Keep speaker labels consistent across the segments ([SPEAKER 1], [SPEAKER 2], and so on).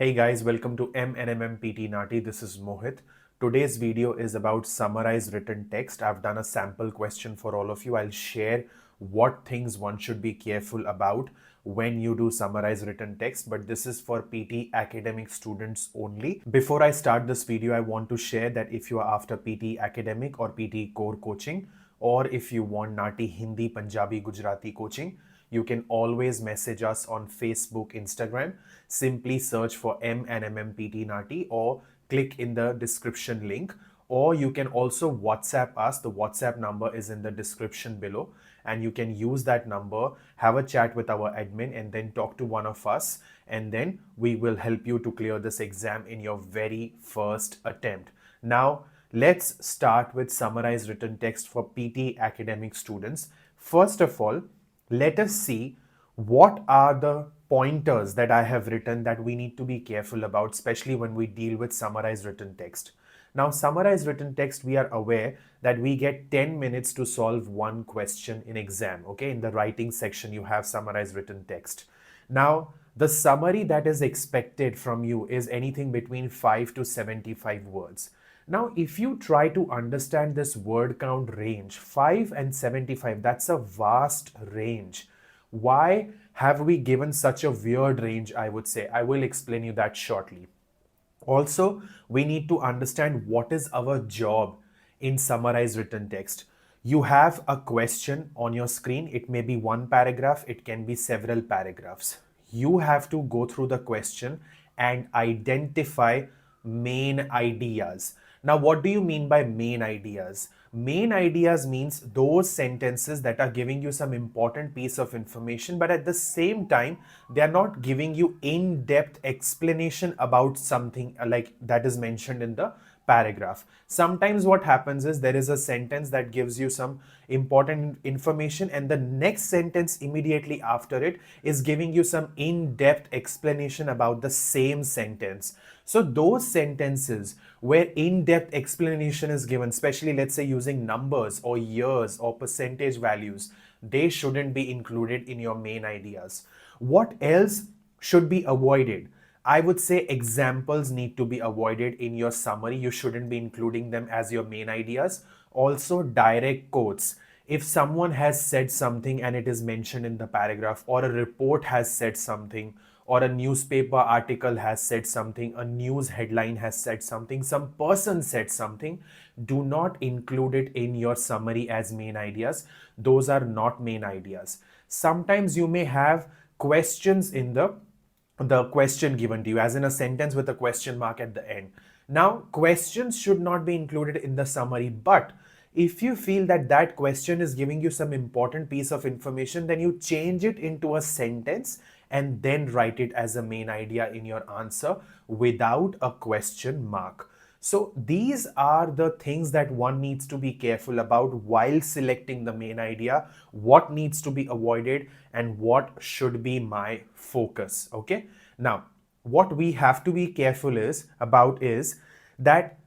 [SPEAKER 1] Hey guys, welcome to MNMM PTE NAATI. This is Mohit. Today's video is about summarize written text. I've done a sample question for all of you. I'll share what things one should be careful about when you do summarize written text, but this is for PTE academic students only. Before I start this video, I want to share that if you are after PTE academic or PTE core coaching, or if you want NAATI Hindi, Punjabi, Gujarati coaching, you can always message us on Facebook, Instagram. Simply search for MNMMPT NAATI or click in the description link. Or you can also WhatsApp us. The WhatsApp number is in the description below. And you can use that number, have a chat with our admin, and then talk to one of us. And then we will help you to clear this exam in your very first attempt. Now, let's start with summarize written text for PTE academic students. First of all, let us see what are the pointers that I have written that we need to be careful about, especially when we deal with summarized written text. Now, summarized written text, we are aware that we get 10 minutes to solve one question in exam. Okay, in the writing section, you have summarized written text. Now, the summary that is expected from you is anything between 5 to 75 words. Now, if you try to understand this word count range, 5 and 75, that's a vast range. Why have we given such a weird range, I would say? I will explain you that shortly. Also, we need to understand what is our job in summarized written text. You have a question on your screen. It may be one paragraph, it can be several paragraphs. You have to go through the question and identify main ideas. Now, what do you mean by main ideas? Main ideas means those sentences that are giving you some important piece of information, but at the same time, they are not giving you in-depth explanation about something like that is mentioned in the paragraph. Sometimes what happens is there is a sentence that gives you some important information, and the next sentence immediately after it is giving you some in-depth explanation about the same sentence. So those sentences where in-depth explanation is given, especially let's say using numbers or years or percentage values, they shouldn't be included in your main ideas. What else should be avoided? I would say examples need to be avoided in your summary. You shouldn't be including them as your main ideas. Also, direct quotes. If someone has said something and it is mentioned in the paragraph, or a report has said something, or a newspaper article has said something, a news headline has said something, some person said something, do not include it in your summary as main ideas. Those are not main ideas. Sometimes you may have questions in the question given to you, as in a sentence with a question mark at the end. Now, questions should not be included in the summary, but if you feel that that question is giving you some important piece of information, then you change it into a sentence and then write it as a main idea in your answer without a question mark. So these are the things that one needs to be careful about while selecting the main idea, what needs to be avoided and what should be my focus. Okay. Now, what we have to be careful is that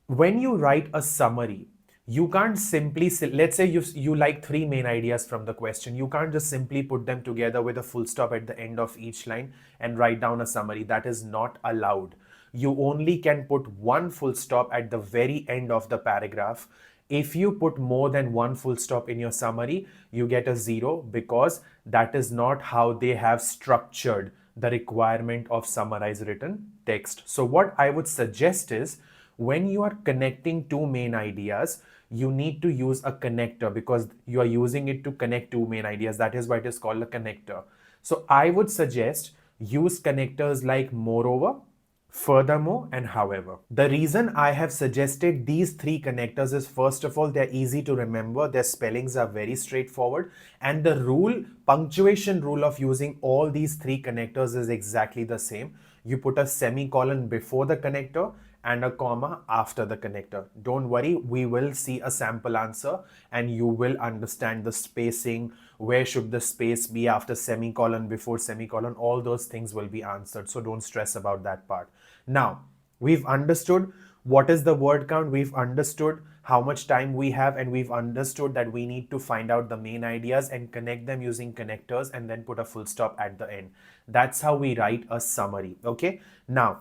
[SPEAKER 1] when you write a summary, you can't simply, let's say you like three main ideas from the question. You can't just simply put them together with a full stop at the end of each line and write down a summary. That is not allowed. You only can put one full stop at the very end of the paragraph. If you put more than one full stop in your summary, you get a 0, because that is not how they have structured the requirement of summarize written text. So what I would suggest is, when you are connecting two main ideas, you need to use a connector, because you are using it to connect two main ideas. That is why it is called a connector. So I would suggest use connectors like moreover, furthermore, and however. The reason I have suggested these three connectors is, first of all, they're easy to remember, their spellings are very straightforward, and the punctuation rule of using all these three connectors is exactly the same. You put a semicolon before the connector and a comma after the connector. Don't worry, we will see a sample answer and you will understand the spacing, where should the space be after semicolon, before semicolon, all those things will be answered. So don't stress about that part. Now, we've understood What is the word count? We've understood how much time we have, and we've understood that we need to find out the main ideas and connect them using connectors and then put a full stop at the end. That's how we write a summary. Okay. Now,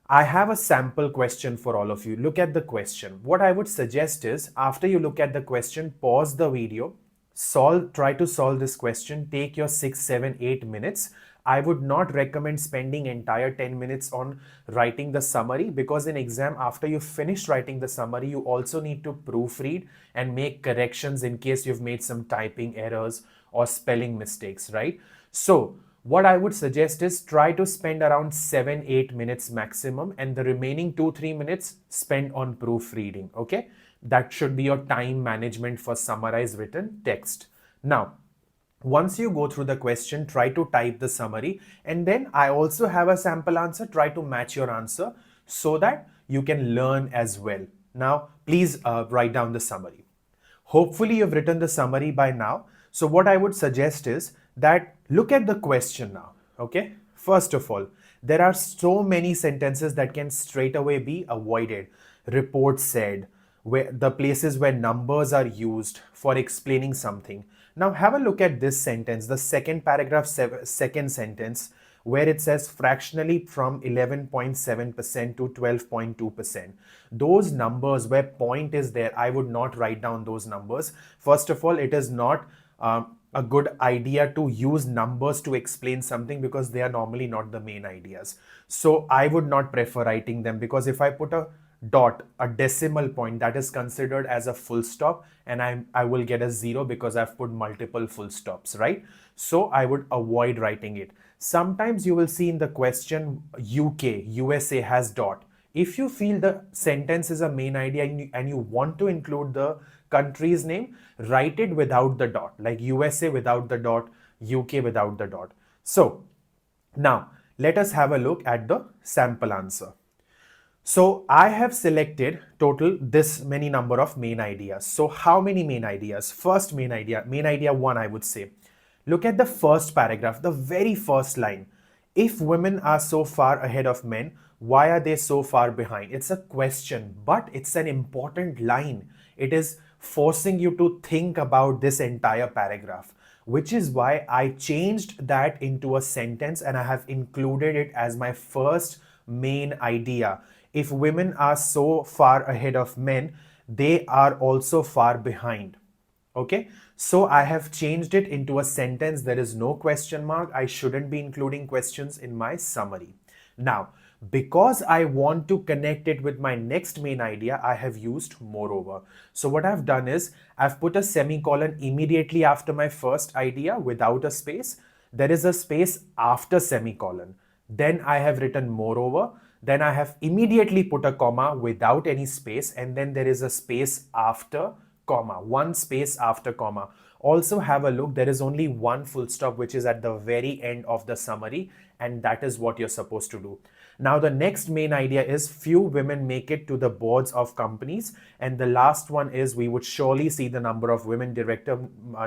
[SPEAKER 1] I have a sample question for all of you. Look at the question. What I would suggest is, after you look at the question, pause the video, try to solve this question, take your 6, 7, 8 minutes. I would not recommend spending entire 10 minutes on writing the summary, because in exam, after you finish writing the summary, you also need to proofread and make corrections in case you've made some typing errors or spelling mistakes, right? So what I would suggest is try to spend around 7, 8 minutes maximum, and the remaining 2, 3 minutes spend on proofreading. Okay. That should be your time management for Summarise Written Text. Now, once you go through the question, try to type the summary, and then I also have a sample answer. Try to match your answer so that you can learn as well. Now, please write down the summary. Hopefully, you've written the summary by now. So what I would suggest is that look at the question now. Okay. First of all, there are so many sentences that can straight away be avoided. Report said, where the places where numbers are used for explaining something. Now have a look at this sentence, the second paragraph, second sentence, where it says fractionally from 11.7% to 12.2%. Those numbers where point is there, I would not write down those numbers. First of all, it is not a good idea to use numbers to explain something, because they are normally not the main ideas. So I would not prefer writing them, because if I put a dot, a decimal point, that is considered as a full stop, and I will get a 0 because I've put multiple full stops, right? So I would avoid writing it. Sometimes you will see in the question UK, USA has dot. If you feel the sentence is a main idea and you want to include the country's name, write it without the dot, like USA without the dot, UK without the dot. So now let us have a look at the sample answer. So I have selected total this many number of main ideas. So how many main ideas? First main idea 1, I would say. Look at the first paragraph, the very first line. If women are so far ahead of men, why are they so far behind? It's a question, but it's an important line. It is forcing you to think about this entire paragraph, which is why I changed that into a sentence and I have included it as my first main idea. If women are so far ahead of men, they are also far behind. Okay, so I have changed it into a sentence. There is no question mark. I shouldn't be including questions in my summary. Now, because I want to connect it with my next main idea, I have used moreover. So what I've done is I've put a semicolon immediately after my first idea without a space. There is a space after semicolon. Then I have written moreover. Then I have immediately put a comma without any space, and then there is a space after comma, one space after comma. Also have a look, there is only one full stop which is at the very end of the summary, and that is what you're supposed to do. Now the next main idea is few women make it to the boards of companies, and the last one is we would surely see the number of women director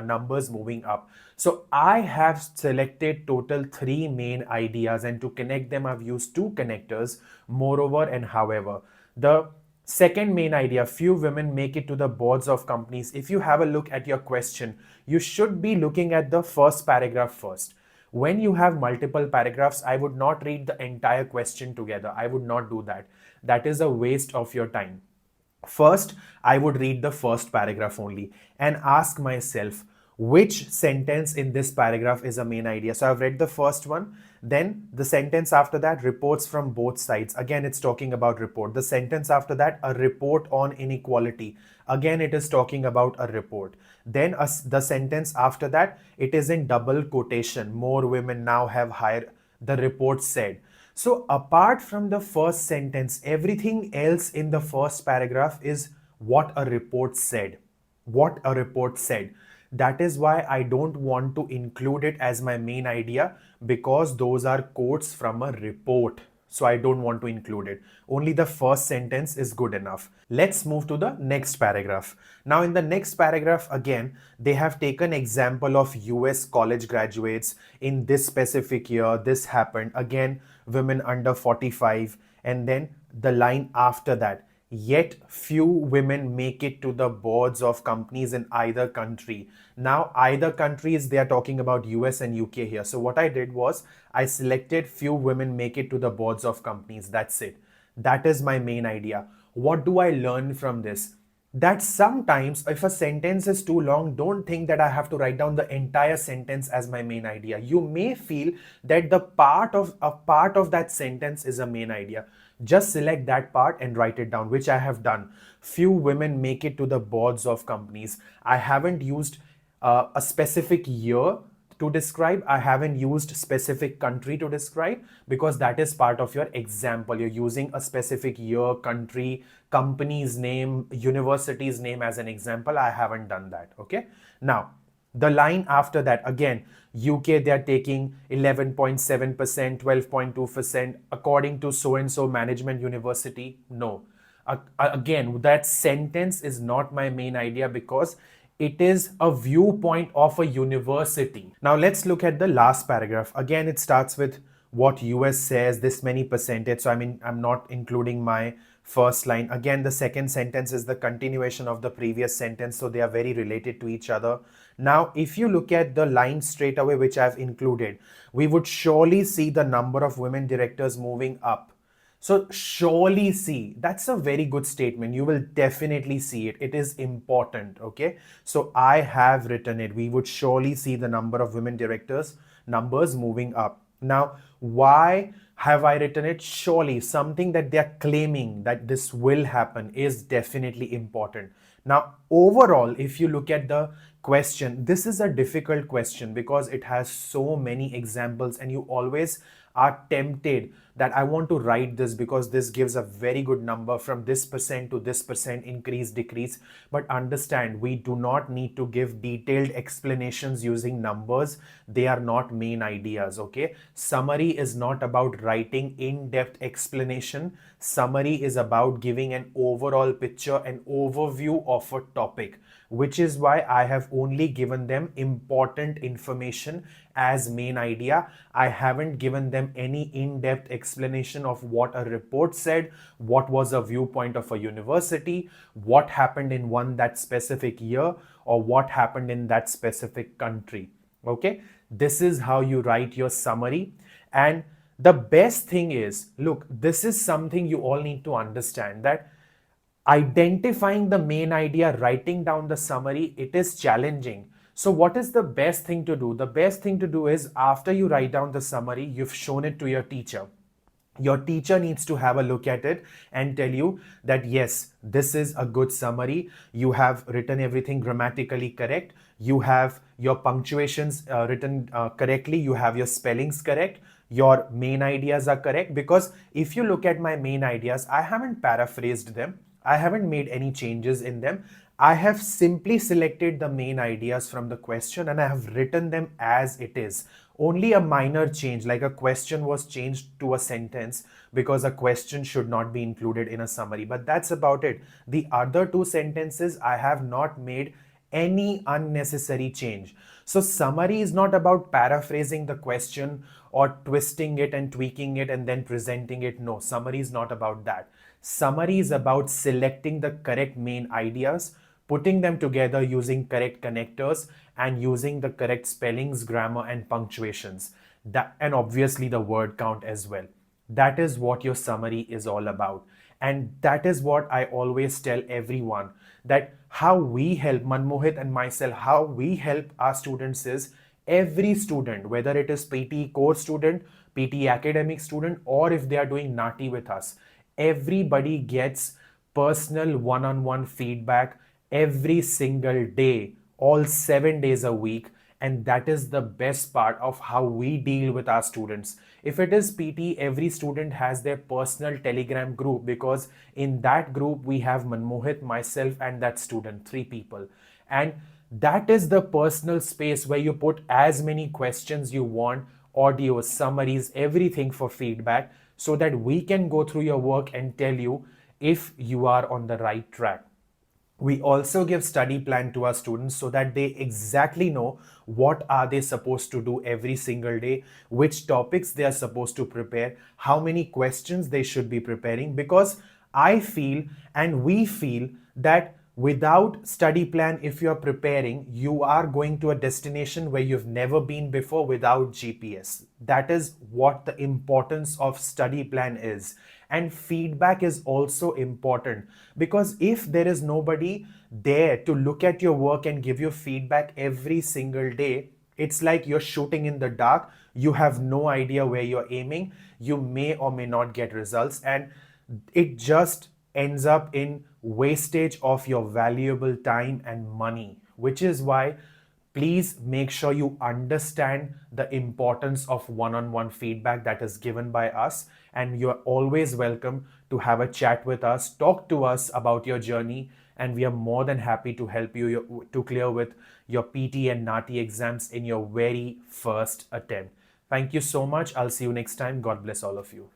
[SPEAKER 1] numbers moving up. So I have selected total 3 main ideas, and to connect them I've used 2 connectors, moreover and however. The second main idea, few women make it to the boards of companies. If you have a look at your question, you should be looking at the first paragraph first. When you have multiple paragraphs, I would not read the entire question together. I would not do that. That is a waste of your time. First, I would read the first paragraph only and ask myself, which sentence in this paragraph is a main idea? So I've read the first one. Then the sentence after that, reports from both sides. Again, it's talking about report. The sentence after that, a report on inequality. Again, it is talking about a report. Then the sentence after that, it is in double quotation. More women now have higher, the report said. So apart from the first sentence, everything else in the first paragraph is what a report said. What a report said. That is why I don't want to include it as my main idea, because those are quotes from a report. So I don't want to include it. Only the first sentence is good enough. Let's move to the next paragraph. Now in the next paragraph, again, they have taken example of US college graduates in this specific year. This happened. Again, women under 45. And then the line after that, yet few women make it to the boards of companies in either country. Now, either countries, they are talking about US and UK here. So what I did was I selected few women make it to the boards of companies. That's it. That is my main idea. What do I learn from this? That sometimes if a sentence is too long, don't think that I have to write down the entire sentence as my main idea. You may feel that the part of that sentence is a main idea. Just select that part and write it down, which I have done. Few women make it to the boards of companies. I haven't used a specific year to describe. I haven't used specific country to describe because that is part of your example. You're using a specific year, country, company's name, university's name as an example. I haven't done that. Okay. Now, the line after that, again, UK, they are taking 11.7%, 12.2% according to so and so management university. No. Again, that sentence is not my main idea because it is a viewpoint of a university. Now let's look at the last paragraph. Again, it starts with what US says, this many percentage. So I'm not including my first line. Again, the second sentence is the continuation of the previous sentence, so they are very related to each other. Now, if you look at the line straight away, which I've included, we would surely see the number of women directors moving up. So surely see, that's a very good statement. You will definitely see it. It is important. Okay. So I have written it. We would surely see the number of women directors numbers moving up. Now, why have I written it? Surely something that they are claiming that this will happen is definitely important. Now, overall, if you look at the question, this is a difficult question because it has so many examples and you always are tempted that I want to write this because this gives a very good number from this percent to this percent increase, decrease. But understand, we do not need to give detailed explanations using numbers. They are not main ideas, okay? Summary is not about writing in-depth explanation. Summary is about giving an overall picture, an overview of a topic, which is why I have only given them important information as main idea. I haven't given them any in-depth explanation of what a report said, what was a viewpoint of a university, what happened in that specific year, or what happened in that specific country. Okay, this is how you write your summary. And the best thing is, look, this is something you all need to understand, that identifying the main idea, writing down the summary, it is challenging. So what is the best thing to do? The best thing to do is, after you write down the summary, you've shown it to your teacher. Your teacher needs to have a look at it and tell you that yes, this is a good summary. You have written everything grammatically correct. You have your punctuations written correctly. You have your spellings correct. Your main ideas are correct. Because if you look at my main ideas, I haven't paraphrased them. I haven't made any changes in them. I have simply selected the main ideas from the question and I have written them as it is. Only a minor change, like a question was changed to a sentence because a question should not be included in a summary. But that's about it. The other two sentences, I have not made any unnecessary change. So summary is not about paraphrasing the question or twisting it and tweaking it and then presenting it. No, summary is not about that. Summary is about selecting the correct main ideas, putting them together using correct connectors and using the correct spellings, grammar and punctuations. And obviously the word count as well. That is what your summary is all about. And that is what I always tell everyone, that how we help, Manmohit and myself, how we help our students is, every student, whether it is PTE core student, PTE academic student, or if they are doing NAATI with us, everybody gets personal one-on-one feedback every single day, all 7 days a week. And that is the best part of how we deal with our students. If it is PT, every student has their personal Telegram group, because in that group we have Manmohit, myself and that student, 3 people. And that is the personal space where you put as many questions you want, audio, summaries, everything for feedback, so that we can go through your work and tell you if you are on the right track. We also give study plan to our students so that they exactly know what are they supposed to do every single day, which topics they are supposed to prepare, how many questions they should be preparing, because I feel and we feel that without study plan, if you're preparing, you are going to a destination where you've never been before without GPS. That is what the importance of study plan is. And feedback is also important, because if there is nobody there to look at your work and give you feedback every single day, it's like you're shooting in the dark. You have no idea where you're aiming. You may or may not get results, and it just ends up in wastage of your valuable time and money, which is why please make sure you understand the importance of one-on-one feedback that is given by us, and you're always welcome to have a chat with us, talk to us about your journey, and we are more than happy to help you to clear with your PT and NAATI exams in your very first attempt. Thank you so much. I'll see you next time. God bless all of you.